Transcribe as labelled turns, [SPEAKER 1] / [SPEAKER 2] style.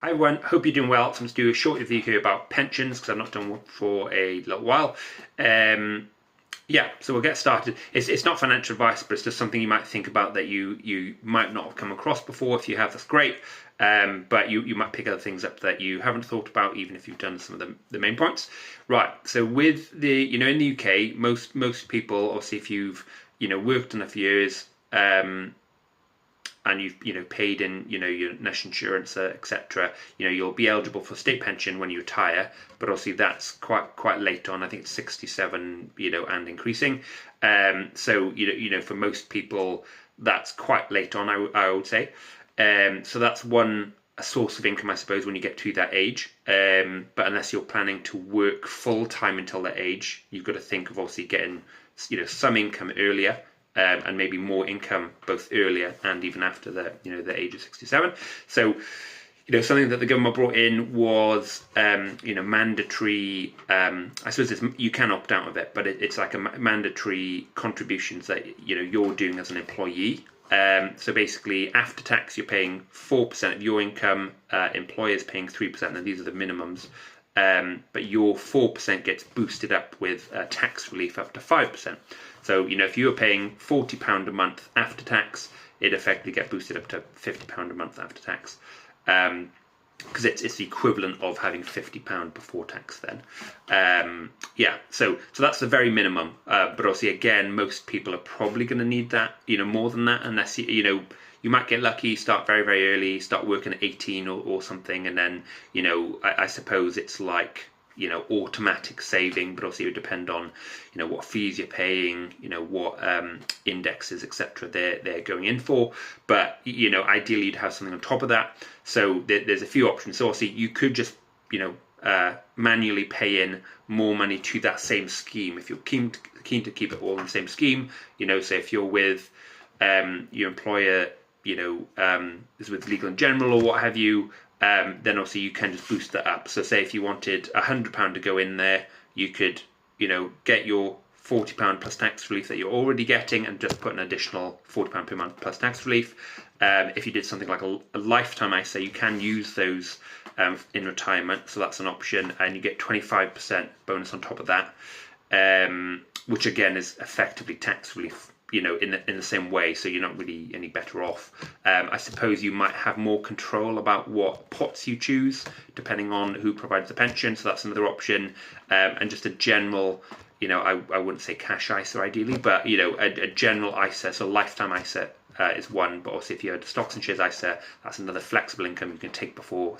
[SPEAKER 1] Hi everyone, hope you're doing well. So I'm going to do a short review here about pensions because I've not done one for a little while. So we'll get started. It's not financial advice, but it's just something you might think about that you might not have come across before. If you have, that's great. But you might pick other things up that you haven't thought about, even if you've done some of the main points. Right. So with in the UK, most people, obviously, if you've worked enough years, and you've paid in your national insurance, etc. You'll be eligible for state pension when you retire, but obviously that's quite late on. I think it's 67, and increasing. So for most people that's quite late on, I would say. So that's a source of income, I suppose, when you get to that age. But unless you're planning to work full time until that age, you've got to think of obviously getting some income earlier, and maybe more income both earlier and even after the age of 67. So something that the government brought in was mandatory. I suppose you can opt out of it, but it's like a mandatory contributions that you're doing as an employee. So basically, after tax, you're paying 4% of your income. Employers paying 3%, and these are the minimums. But your 4% gets boosted up with tax relief up to 5%. So, if you were paying £40 a month after tax, it effectively get boosted up to £50 a month after tax. Because it's the equivalent of having £50 before tax then. So that's the very minimum. But obviously, again, most people are probably going to need that, more than that, unless you might get lucky, start very, very early, start working at 18 or something, and then, I suppose it's like, automatic saving, but also it would depend on, what fees you're paying, what indexes, etc. they're going in for. But, ideally you'd have something on top of that. So there's a few options. So obviously you could just, manually pay in more money to that same scheme if you're keen to keep it all in the same scheme. Say if you're with your employer, is with Legal and General or what have you, then obviously you can just boost that up. So say if you wanted £100 to go in there, you could, get your £40 plus tax relief that you're already getting and just put an additional £40 per month plus tax relief. If you did something like a lifetime ISA, you can use those in retirement, so that's an option, and you get 25% bonus on top of that, which again is effectively tax relief, in the same way, so you're not really any better off. I suppose you might have more control about what pots you choose, depending on who provides the pension, so that's another option. And just a general, I wouldn't say cash ISA ideally, but a general ISA, so lifetime ISA is one, but also if you had stocks and shares ISA, that's another flexible income you can take before